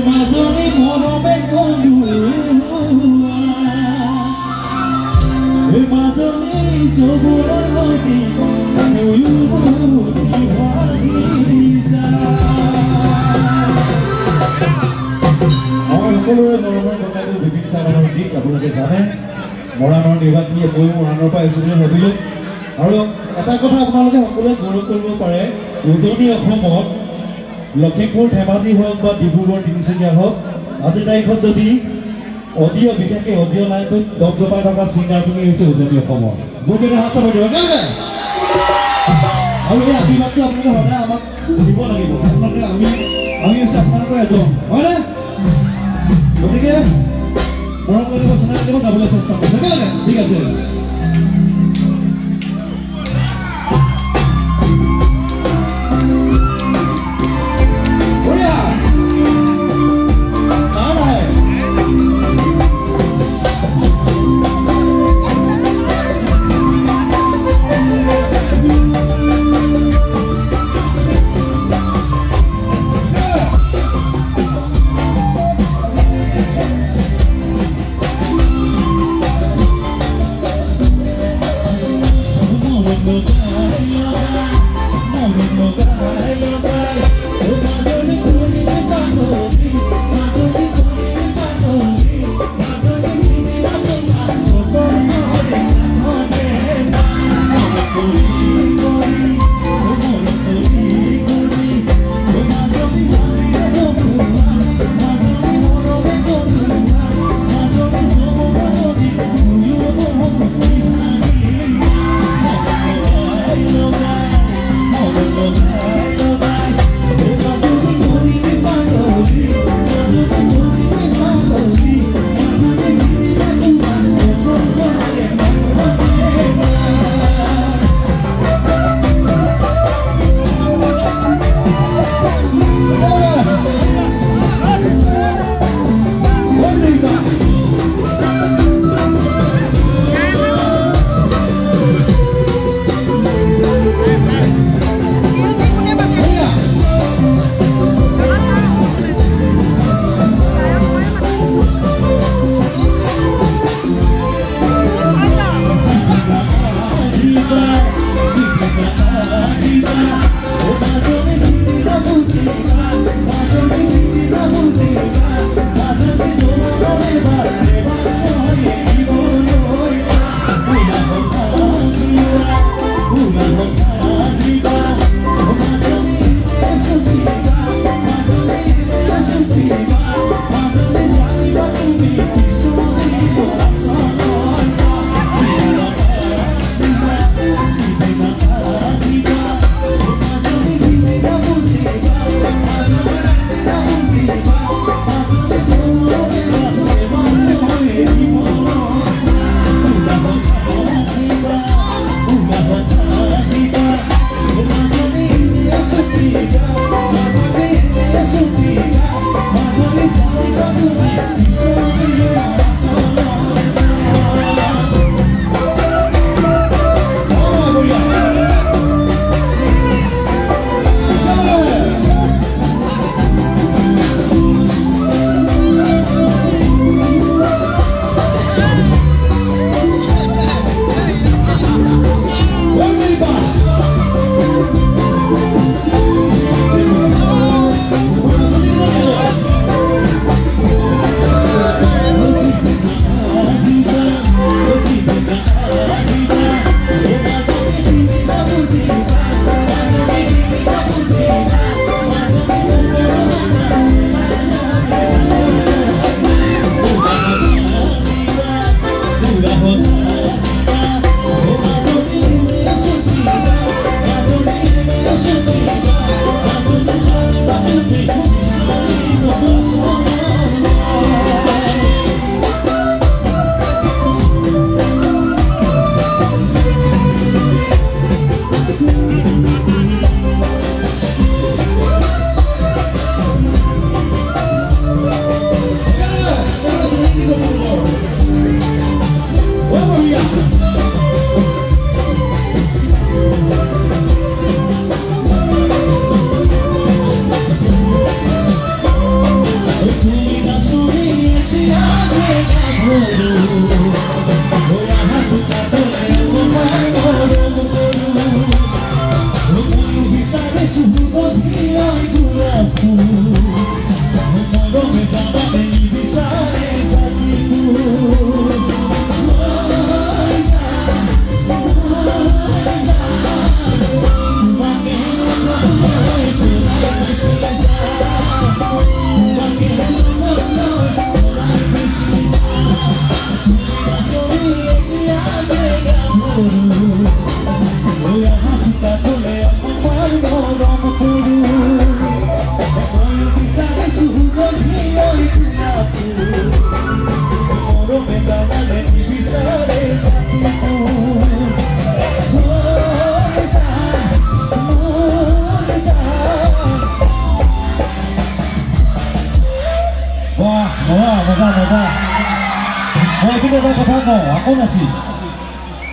মাজনী মৰমে কন্দুৱা মাজনী যৌৱনৰ নদী সকলোৰে মৰমৰ কথাটো বিপিন চাওদানৰ গীত আপোনালোকে জানে মৰাণৰ নিবাসী ময়ো মৰাণৰ পৰা আহিছোঁ বুলি ভাবিলোঁ আৰু এটা কথা আপোনালোকে সকলোৱে গৌৰৱ কৰিব পাৰে উজনি অসমত লখিমপুৰ ধেমাজি হওক বা ডিব্ৰুগড় তিনিচুকীয়া হওক আজিৰ তাৰিখত যদি অডিঅ' বিশেষকৈ অডিঅ' লাইনটোত দপদপাই থকা ছিংগাৰখিনি হৈছে উজনি অসমৰ যোনকেইটা হাত চাব দিব কেনেকৈ আৰু এই আশীৰ্বাদটো আপোনালোকে সদায় আমাক দিব লাগিব আপোনালোকে আমি হৈছে আপোনালোকৰ এজন হয়নে গতিকে মৰম কৰিব চেনেল দিব যাবলৈ চেষ্টা কৰিছে কেনেকৈ ঠিক আছে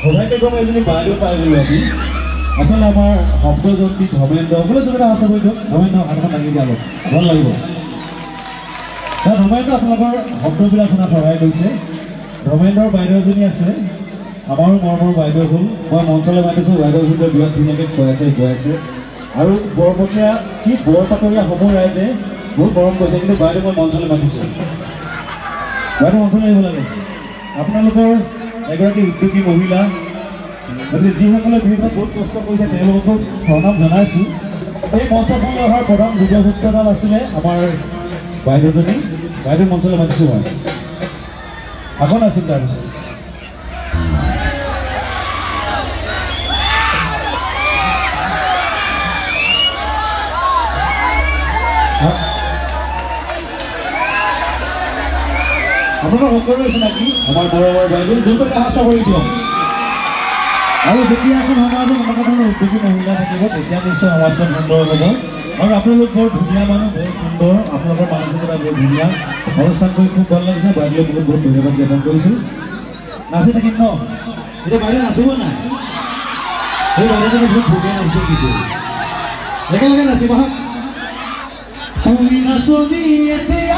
সবাইকে কম এজনী বাইদেউ পাই গ'লো আমি আচলতে আমাৰ শব্দজন্ত্ৰী ধৰ্মেন্দ্ৰ বোলে চবেই আছে কৈ দিয়ক ধৰ্মেন্দ্ৰ হাতখন দাঙি দিয়া অলপ ভাল লাগিব ধৰ্মেন্দ্ৰ আপোনালোকৰ শব্দবিলাক শুনা সহায় কৰিছে ধৰ্মেন্দ্ৰৰ বাইদেউ এজনী আছে আমাৰো মৰমৰ বাইদেউ হ'ল মই মঞ্চলৈ মাতিছোঁ বাইদেউ ভিতৰত বিৰাট ধুনীয়াকৈ কৈ আছে আৰু বৰপতীয়া কি বৰপাতৰীয়া সমূহ ৰাইজে বহুত মৰম কৰিছে কিন্তু বাইদেউ মই মঞ্চলৈ মাতিছোঁ বাইদেউ মঞ্চলৈ আহিব লাগে আপোনালোকৰ এগৰাকী উদ্যোগী মহিলা গতিকে যিসকলে বিভিন্ন বহুত কষ্ট কৰিছে তেওঁলোকক প্ৰণাম জনাইছোঁ এই মঞ্চখনলৈ অহাৰ প্ৰধান যোগসূত্ৰডাল আছিলে আমাৰ বাইদেউজনী বাইদেউ মঞ্চলৈ মাতিছোঁ মই আগত আছিল তাৰপিছত আপোনালোক সকলোৰে চিনাকি আমাৰ মৰমৰ বাইদেউ যোনটো কাহা চাবৰি দিয়ক আৰু যেতিয়া এখন সমাজত এনেকুৱা ধৰণৰ উদ্যোগী মহিলা থাকিব তেতিয়া নিশ্চয় সমাজখন সুন্দৰ হ'ব আৰু আপোনালোক বৰ ধুনীয়া মানুহ বহুত সুন্দৰ আপোনালোকৰ মানসিকতা বৰ ধুনীয়া অনুষ্ঠান কৰি খুব ভাল লাগিছে বাইদেউলৈ বহুত বহুত ধন্যবাদ জ্ঞাপন কৰিছোঁ নাচি থাকিম ন এতিয়া বাইদেউ নাচিব নাই সেই বাইদেউজনী বহুত ধুনীয়া নাচিছে কিন্তু একেলগে নাচিব হা তুমি নাচনি এতিয়া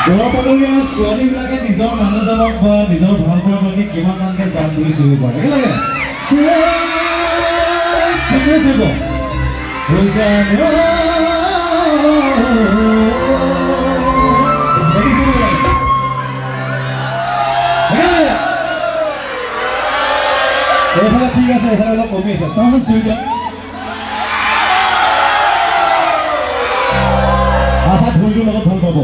গড়পালৰীয়া ছোৱালীবিলাকে নিজৰ মানুহজনক বা নিজৰ ভাল পোৱাবিলাকে কিমান মানকে জান বুলি চিনি পাৰে একেলগে ঠিকে চাব এইফালে ঠিক আছে এইফালে অলপ কমি আছে চাওঁচোন চুই দিয়ক আশা ঢোলটোৰ লগত ভাল পাব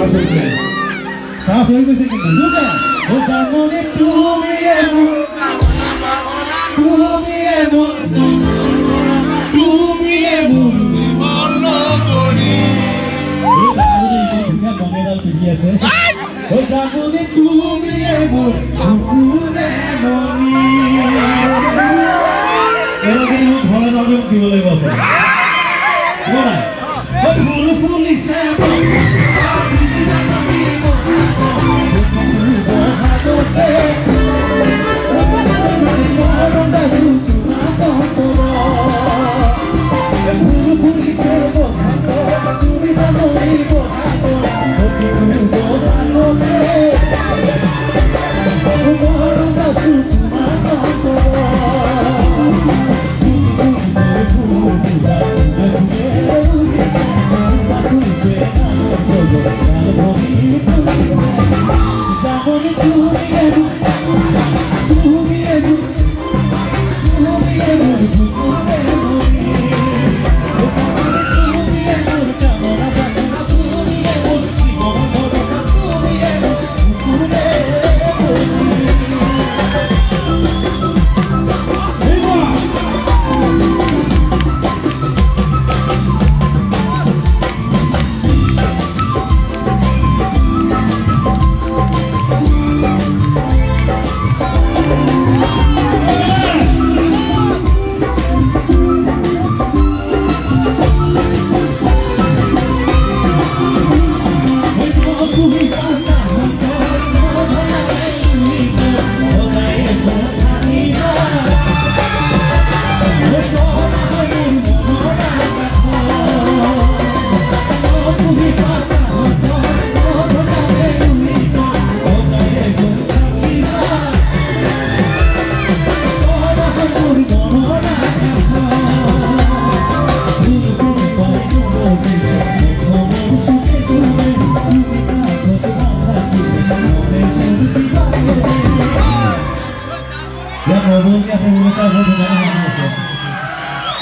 চান্স হৈছে চান্স হৈ গৈছে কিন্তু দুটা ও জামনি তুমি এমন তুমি এমন তুমি এমন বঙেডাল পিন্ধি আছে ও জামনি তুমি এমন কুকুৰে মনি এনেকৈ ঘৰে যাবলৈ দিব লাগিব আপোনাৰ ফুল ফুলিছে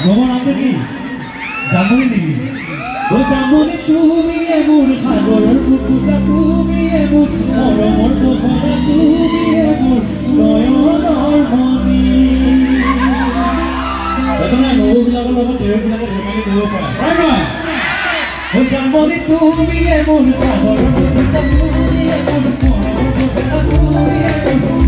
Ngomong apa ni? Jamu ni. Oh jamu ni tumi emur khagor kukuta tumi emur moromor kokona tumi emur noyonor moni. Betulnya ngomong bilang kalau dewa bilang remali dewa apa? Right? Oh jamu ni tumi emur khagor kukuta tumi emur moromor kokona tumi emur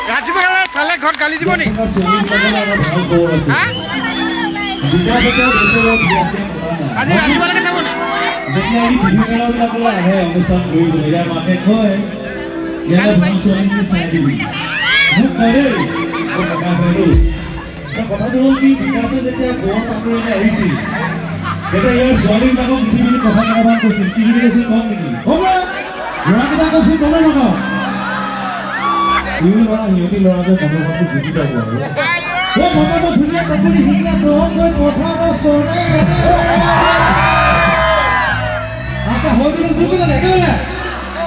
ৰাতিপুৱা চালে ঘৰত গালি দিব নেকি? আজি ৰাতিপুৱালৈকে চাব নে? কথাটো হ'ল কি বিকাশে যেতিয়া বৰ চাকৰিলৈ আহিছিল তেতিয়া ইয়াৰ ছোৱালীবিলাকক উঠি পিনি কথা কেইটামান কৈছিল কি বুলি কৈছিল কম নেকি হ'ব ল'ৰাকেইটা কৈছিল ক'লে নকওঁ সিহঁতি ল'ৰাটোৱে কথাটো বুজি পাব আৰু কথাটো ধুনীয়া চাকৰি শিকা নহকৈ পথাৰৰ চৰে আচ্ছা হৈ গ'লো জুবিলে একেলগে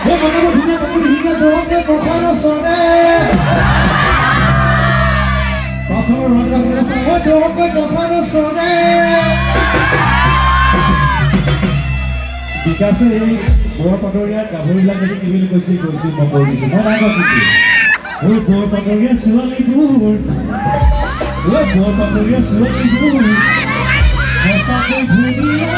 ঐ বনাব ধুনীয়া কাপোৰ শিকা দৰকে পথাৰ চৰে পাছৰ ৰং কাপোৰ আছে ঐ দৰকে পথাৰ চৰে বিকাশে এই বৰ পাতৰীয়া গাভৰুবিলাক যদি কি বুলি কৈছিল মই কৈ দিছোঁ মই নাই কৈছোঁ ঐ বৰ পাতৰীয়া ছোৱালীবোৰ ঐ বৰ পাতৰীয়া ছোৱালীবোৰ সঁচাকৈ ধুনীয়া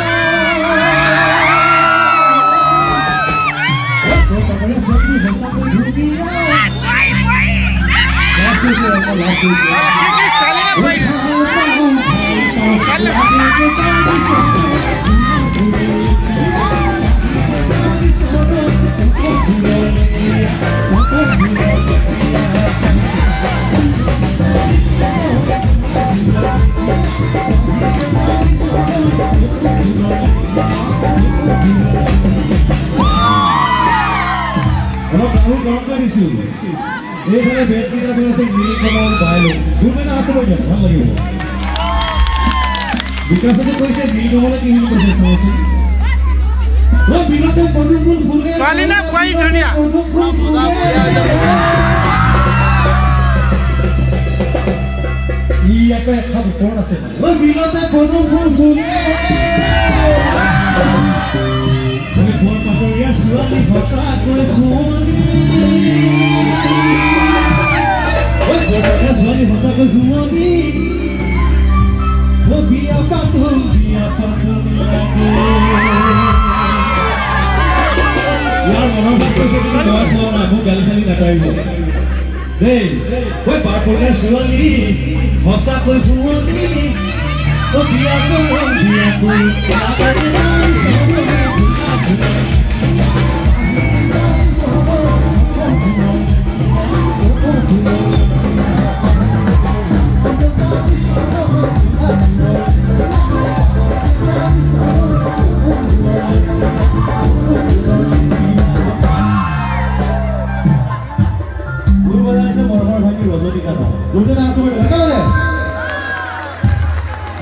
বৰ পাতৰীয়া ছোৱালী সঁচাকৈ ধুনীয়া অলপ গাহৰি গৰম কৰি দিছোঁ এইফালে বেটকেইটা হৈ আছে নীলকমল বাইলো দুটা আছে কৈ দিয়ক ভাল লাগিব বিকাশতে কৈছে নীলকমলে কি বুলি কৈছে চাওঁচোন ঐ বিলতে পদুমফুল ফুলে ছোৱালী নে বোৱাৰী ধুনীয়া ই আকৌ এখাপ ওপৰত আছে ঐ বিলতে পদুমফুল ফুলে বৰ পাতৰীয়া ছোৱালী সঁচাকৈ শুৱনি ঐ বৰ পাতৰীয়া ছোৱালী সঁচাকৈ শুৱনি ও বিয়া পাতল লাগে ইয়াৰ মনৰ ভাৱ কৈছে কিন্তু মই কোৱা নাই মোক গালি চালি নাটাৰিব দেই ঐ বৰ পাতৰীয়া ছোৱালী সঁচাকৈ শুৱনি ও বিয়া কৰি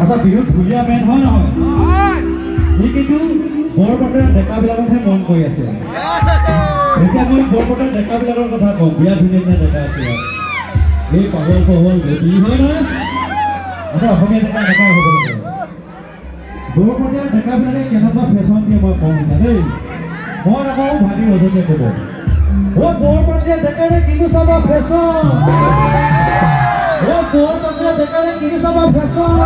আচ্ছা বিহুত ধুলীয়া মেন হয় নহয় সি কিন্তু বৰপেটাৰ ডেকাবিলাকতহে মন কৰি আছে এতিয়া মই বৰপেটাৰ ডেকাবিলাকৰ কথা কওঁ বিয়া ধুনীয়া ধুনীয়া ডেকা আছে এই পাগল গতি হয় নহয় আচ্ছা অসমীয়া ডেকা ডেকা হ'ব লাগে বৰপেটাৰ ডেকাবিলাকে কেনেকুৱা ফেশ্বন দিয়ে মই কওঁ এতিয়া দেই মই নকওঁ ভাইটি ৰজনীয়ে ক'ব ও বৰপেটাৰ ডেকাৰে কিনো চাবা ফেশ্বন ও বৰপেটাৰ ডেকাৰে কিনো চাবা ফেশ্বন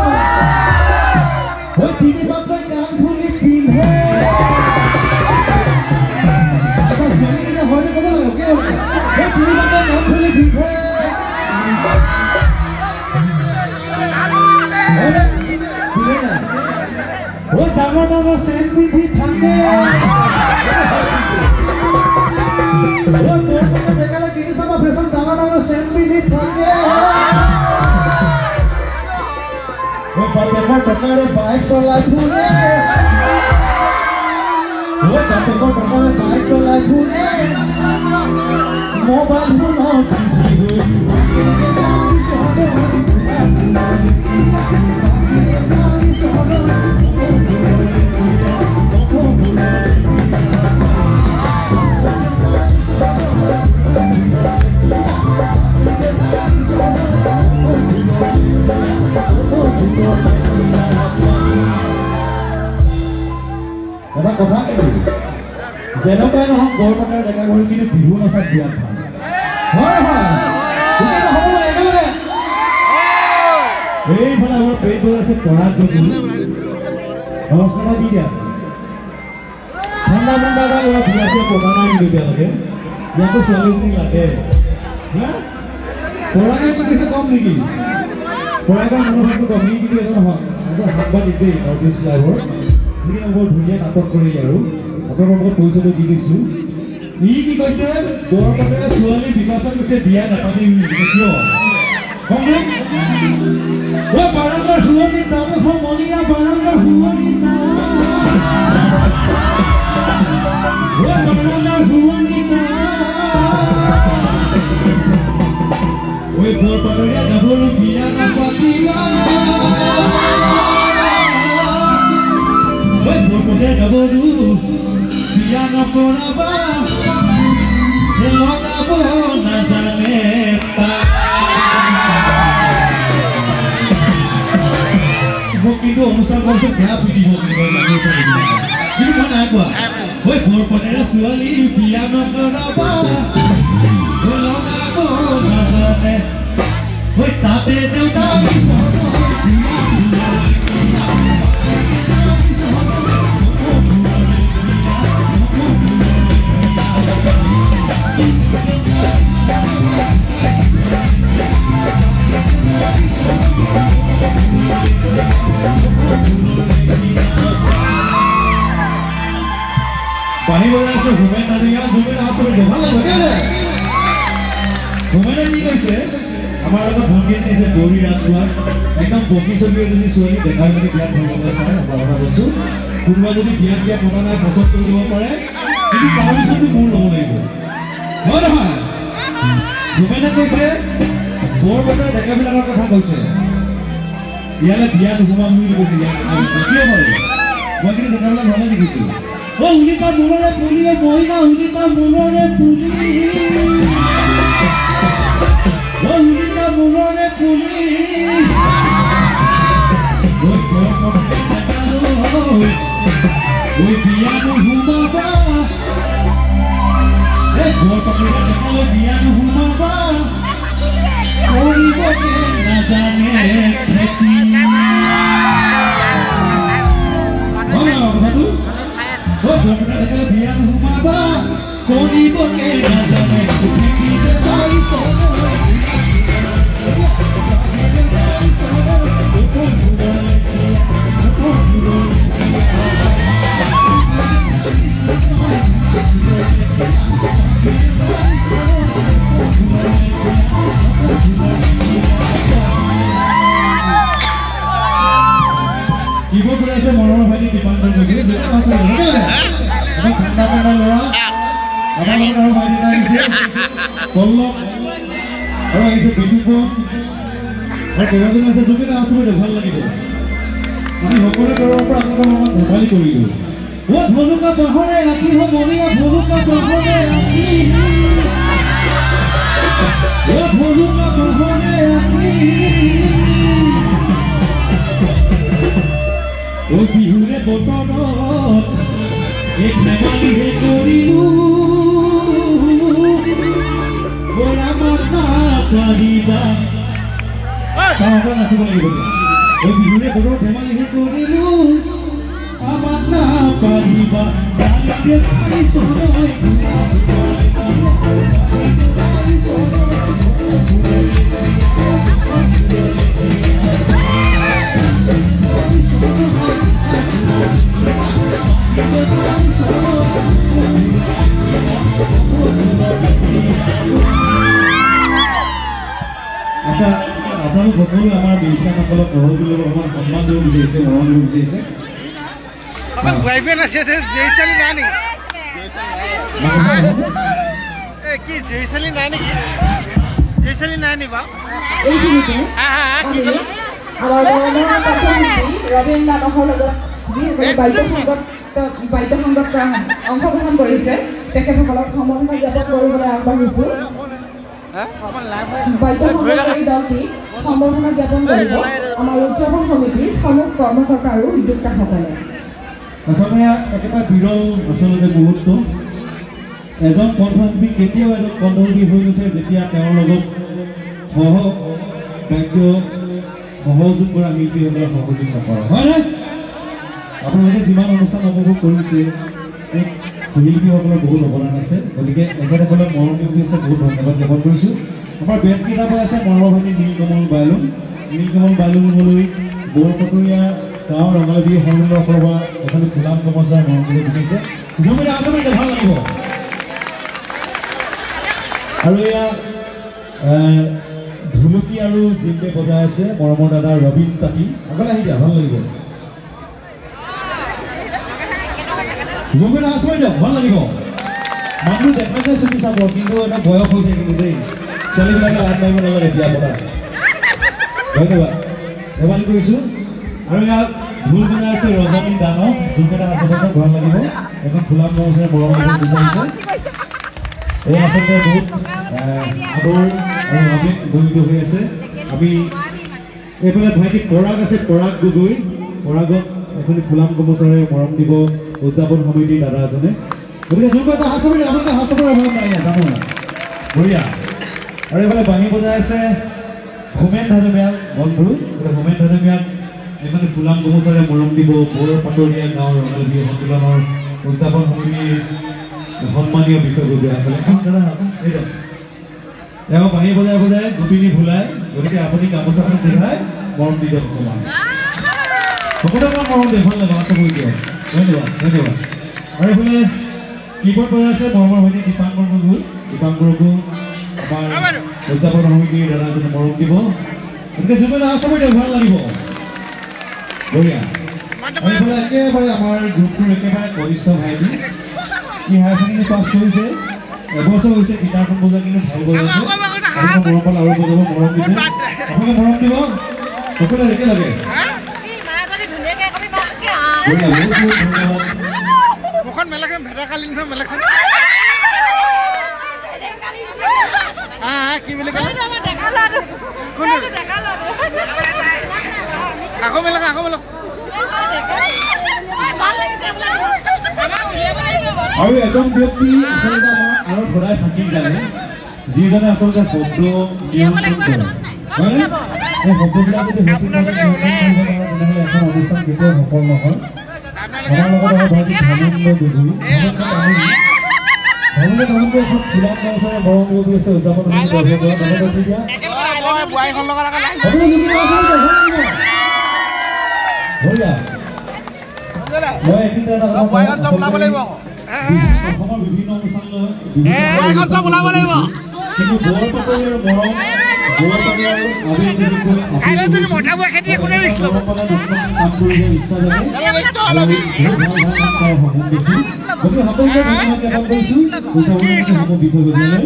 ও তিনিবাৰকৈ কাণ ফুলি পিন্ধে আচ্ছা ছোৱালীকেইটা হয়তো ক'ব লাগে অ'কে ও তিনিবাৰকৈ কাণ ফুলি পিন্ধে ও ডাঙৰ ডাঙৰ চেন পিন্ধি থাকে ও বৰপেটাৰ ডেকাৰে কিনো চাবা ফেশ্বন ডাঙৰ ডাঙৰ চেন পিন্ধি থাকে বাপেকৰ টকাৰে বাইক চলাই ফুৰে বাপেকৰ টকাৰে বাইক চলাই ফুৰে মোবাইল ফোনত এটা কথা কিন্তু যেনেকুৱাই নহওক বৰপেটাৰ ডেকাঘৰী কিন্তু বিহু নচাত বিয়াত খায় হয় হ'ব একেলগে এইফালে আমাৰ পেট হৈ আছে পৰাগ গধূলি নমস্কাৰ দি দিয়া ঠাণ্ডা এটা ল'ৰা বিয়া চিয়া পতা নাই কিন্তু এতিয়ালৈকে ইয়াতো ছোৱালীজনী লাগে হা পৰাগে কি কৈছে কম নেকি পৰাগৰ মনোভাৱটো কম ই কিন্তু এজন সাংবাদিক দেই নৰ্থ ইষ্ট লাইভৰ সেইখিনি বৰ ধুনীয়া নাটক কৰিলে আৰু আপোনালোকৰ লগত পৰিচয়টো দি দিছোঁ ই কি কৈছে বৰপেটাৰ ছোৱালী বিকাশত কৈছে বিয়া নাপাতিম কিয় কমনে ও বাৰাণ্ডাৰ শুৱনি নাম এখন মনিয়া বাৰাণ্ডাৰ শুৱনি নাম ও বাৰাণ্ডাৰ শুৱনি নাম ঐ বৰপেটাৰীয়া গাভৰু বিয়া নাপাতিবা ঐ বৰপেটাৰ গাভৰু বিয়া নকৰাবা ছোৱালীৰ বিয়া নকৰাবা লগাব নাজানে ঐ তাতে দেউতা পানী বজাই আছে ভূপেন হাজৰিকা ভূপেন হাজৰিকা ভাল লাগে ভূপেনে কি কৈছে আমাৰ লগত ভণ্টি দিছে গৌৰী ৰাজখোৱা একদম বগী ছবি এজনী ছোৱালী দেখাই মেলি বিয়াত ধৰিবলৈ চাই এটা কথা কৈছোঁ কোনোবা যদি বিয়াত বিয়া পতা নাই পচন্দ কৰি দিব পাৰে কিন্তু তাৰপিছতো মোৰ ল'ব লাগিব হয় নহয় ভূপেনে কৈছে বৰ বতৰ ডেকাবিলাকৰ কথা কৈছে ইয়ালৈ বিয়া নোসোমাম বুলি কৈছে কিয় বাৰু মই কিন্তু ডেকাবিলাক ভালে দেখিছোঁ ও উলিকা মূলৰে পুলিয়ে মহিলা উলিকা মূলৰে পুলি ও উলিকা মূলৰে পুলি ওই বিয়ানো হুমাবা এ ঘৰপকৰা দেখালো বিয়ানো হুমাবা কৰিবকে নাজানে খেতি কথাটো ঘৰপকৰা দেখালো বিয়ানো হুমাবা কৰিবকে নাজানে খেতিতে পাইছ কিবোৰ কৰি আছে মৰমৰ ভাইটি দীপাংকৰ গগৈ ঠাণ্ডা পেণ্ডা ল'ৰা আমাৰ লগত আৰু ভাইটি এটা আহিছে পল্লৱ আৰু আহিছে বিদুপন আৰু কেইবাজনো আছে যোনকেইটা আছো ভাল লাগিব আমি সকলোৱে তৰফৰ পৰা আপোনালোকৰ মনত ধেমালি কৰিলোঁ ও ভলুকা বহৰে ৰাখি হ মৰিয়া ভলুকা বহৰে ৰাখি ও ভলুকা বহৰে ৰাখি ও বিহুৰে বতৰত এক ধেমালিহে কৰিলোঁ ঐ আমাৰ নাচিবা নাচিব লাগিব ঐ বিহুৰে বতৰত ধেমালিহে কৰিলোঁ আমাৰ নাচিবা আচ্ছা আপোনালোক সকলো আমাৰ বিশাসকলক মৰমবিলাক অকণমান সন্মান দিব বিচাৰিছে মৰম দিব বিচাৰিছে বয়ফ্রেন্ড আছে জয়শালী নাই নেকি কি জয়শালী নাই নেকি জয়শালী নাই নি বাৰু এইখিনিতে আমাৰ ৰবীন দাসৰ লগত বাদ্য সংগত অংশগ্ৰহণ কৰিছে তেখেতসকলক সমন্বয় জ্ঞাপন কৰিবলৈ আগবাঢ়িছোঁ বাদ্য সংগীতকাৰী দলটি সম্বৰ্ধনা জ্ঞাপন কৰিব আমাৰ উদযাপন সমিতিৰ সমূহ কৰ্মকৰ্তা আৰু উদ্যোক্তাসকলে আচলতে একেবাৰে বিৰল আচলতে মুহূৰ্ত এজন কণ্ঠশিল্পী কেতিয়াও এজন কণ্ঠশিল্পী হৈ নুঠে যেতিয়া তেওঁৰ লগত সহযোগ কৰা শিল্পীসকলক সহযোগ নকৰে হয়নে আপোনালোকে যিমান অনুষ্ঠান উপভোগ কৰিছে এই শিল্পীসকলৰ বহুত অৱদান আছে গতিকে এখেতসকলক মৰম দি আছে বহুত ধন্যবাদ জ্ঞাপন কৰিছোঁ আমাৰ বেণ্ডকেইটা পৰা আছে মৰমৰ ভাইটি নীলকমল বাইলুঙলৈ বৰপটৰীয়া গাঁৱৰ ৰঙালী সংগীতৰ পৰা এখনি ফুলাম কমচাৰ মৰম কৰি দিছে জমিৰে আচলতে ভাল লাগিব আৰু এয়া ঢুলুকি আৰু জিম্বে বজাই আছে মৰমৰ দাদা ৰবীন তাঁতী আগলৈ আহি দিয়া ভাল লাগিব জমিৰে আচলতে ভাল লাগিব মানুহ দেখাতে চুটি চাব কিন্তু এটা বয়স হৈছে কিন্তু দেই ছোৱালীবিলাকে লাভ মাৰিব নালাগে বিয়া পতা ধন্যবাদ ধেমালি কৰিছোঁ আৰু ইয়াত ঢোল বজাই আছে ৰজনী দানৱ যোনকেইটা আচলতে ভাল লাগিব এখন ফুলাম কমচাৰে মৰম দিব বিচাৰিছে এই আচলতে বহুত আদৰ আৰু আৱেগ জড়িত হৈ আছে আমি এইফালে ভাইটি পৰাগ আছে পৰাগ গগৈ পৰাগক এখনি ফুলাম কমচাৰে মৰম দিব উদযাপন সমিতিৰ দাদা এজনে গতিকে যোনটো এটা হাতচাপৰি আপোনালোকে হাতচাপৰি অভাৱ নাই ইয়াত জানো বঢ়িয়া আৰু এইফালে বাঁহী বজাই আছে হোমেন ধানুমিয়াল বন্ধু হোমেন ধানুমিয়াল এইফালে ফুলাম গোমচাৰে মৰম দিব বৰ পাতৰীয়া গাঁৱৰ ৰঙালী বিহু সন্মিলনৰ উদযাপন সমিতিৰ সন্মানীয় বিষয়ববীয়া এইফালে তেওঁ বাঁহী বজাই বজাই গোপিনী ভুলাই গতিকে আপুনি গামোচাখন দেখাই মৰম দি দিয়ক অকণমান সকলোকে মৰম দেখুৱাই ল'ব আছে কৰি দিয়ক ধন্যবাদ ধন্যবাদ আৰু এইফালে কীবৰ্ড বজাই আছে মৰমৰ সৈতে দীপাংকৰ বন্ধু দীপাংকৰকো আমাৰ উদযাপন সমিতিৰ দাদাজনে মৰম দিব গতিকে যোনবিলাক আছে ভাল লাগিব বঢ়িয়া আৰু এইফালে একেবাৰে আমাৰ গ্ৰুপটোৰ একেবাৰে কনিষ্ঠ ভাইটি সি হায়াৰ ছেকেণ্ডেৰী পাছ কৰিছে এবছৰ হৈছে গীটাৰখন বজাই কিন্তু ভাল বজাইছে আপোনালোকে মৰম পাল আৰু বজাব মৰম দিছে আপোনালোকে মৰম দিব সকলোৱে একেলগে মুখখন মেলাকচোন ভেদাকালি নহয় মেলাকচোন কি বুলি ক'লে আকৌ মেলাক আকৌ মেলাক আৰু এজন ব্যক্তি আচলতে আমাৰ আৰু সদায় থাকি জানে যিজনে আচলতে শব্দ নিয়ন্ত্ৰণ কৰে হয়নে এই শব্দবিলাক যদি সঠিকভাৱে নিয়ন্ত্ৰণ কৰিব পাৰে তেনেহ'লে এখন অনুষ্ঠান কেতিয়াও সফল নহয় আমাৰ লগত আমাৰ ভাইটি ধৰ্মেন্দ্ৰ গগৈ ধৰ্মেন্দ্ৰ এখন ফুলাম গাঁওচাৰে মৰম গগৈ আছে উদযাপন মই এইখিনিতে এটা অসমৰ বিভিন্ন অনুষ্ঠানলৈ কিন্তু বৰ পাতৰি আৰু মৰম বৰ পাতৰি আৰু আবেগ কাম কৰিব ইচ্ছা জানে গতিকে সকলোকে ধন্যবাদ জ্ঞাপন কৰিছোঁ বিষয়ববীয়ালৈ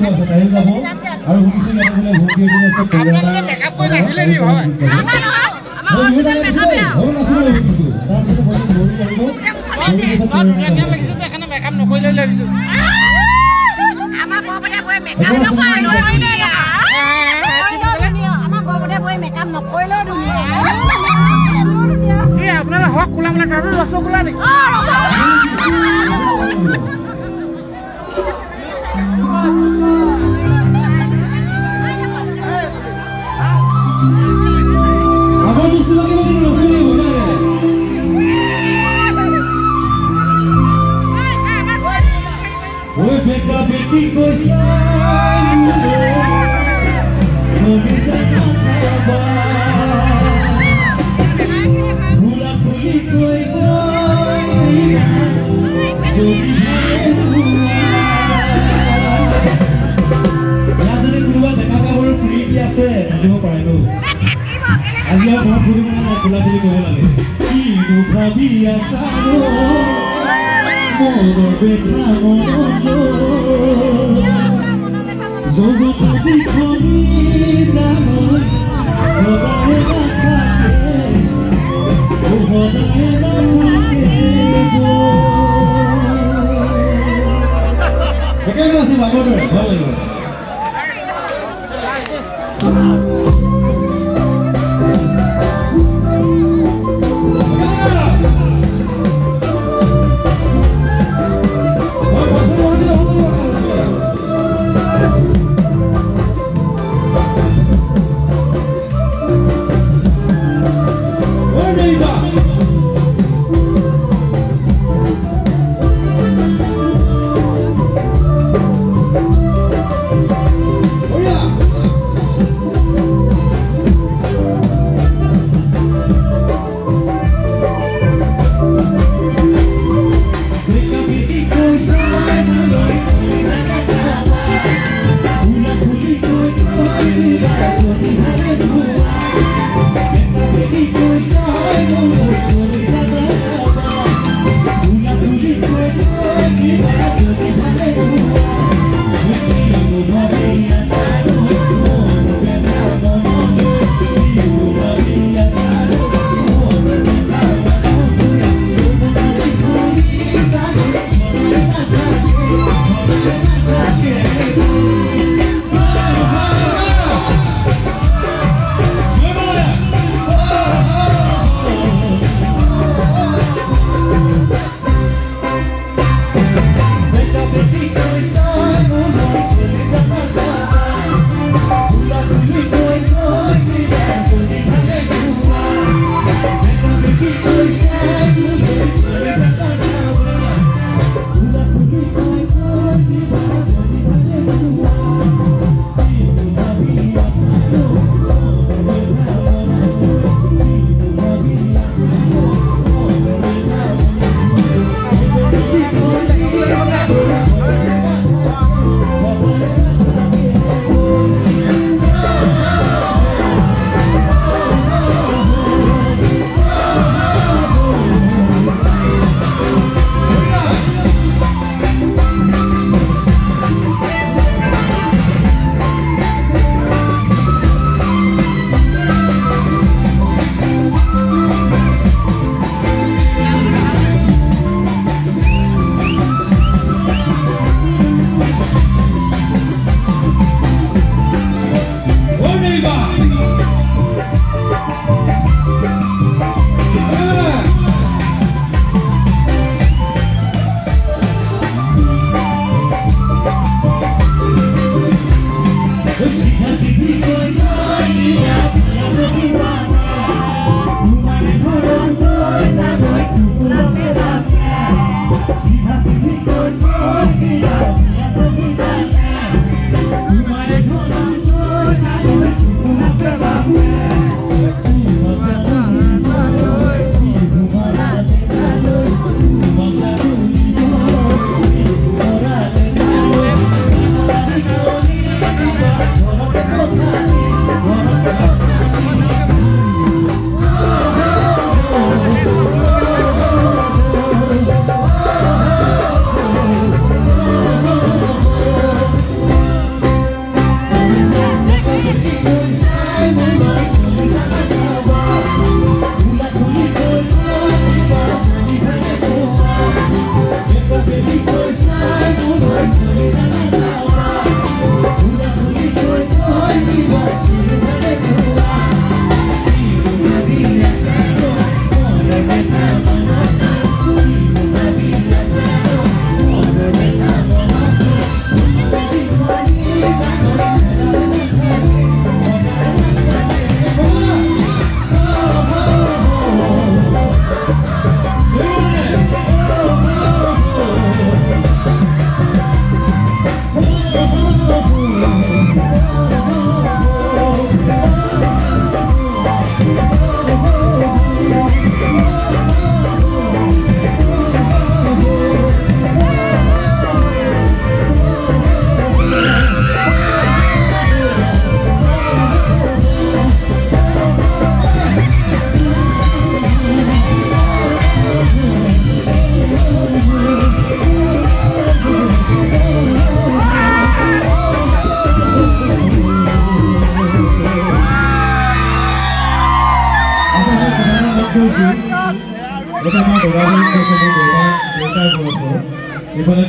আছে তাইও যাব আৰু শুনিছোঁ ইয়াতে বোলে ভণ্টি এজনী আছে আপোনালোকে হওক কোলা মানে ৰসগোল্লা নেকি আমার দুঃখ লাগে কিন্তু রসগোল্লা ওই বেটা বেটি কইছা ভুলা ভুলি কই ইয়াতে কোনোবা ডেকা গাভৰুৰ প্ৰীতি আছে দিব পাৰে ন আজি আৰু ঘৰত ফুৰিব নাই খোলা খুলি ক'ব লাগে কিনো ভাবি আছা মোৰ বেটা মন জগত দিখনি জানৈ সদায় নাথাকে সদায় নাথাকে একেবাৰে আছে বাবৰ দৰে ভাল লাগিব কৰিছোঁ এটা আমাৰ দৰাজন কৈছে মোৰ দেউতাৰ বয়সৰ এইফালে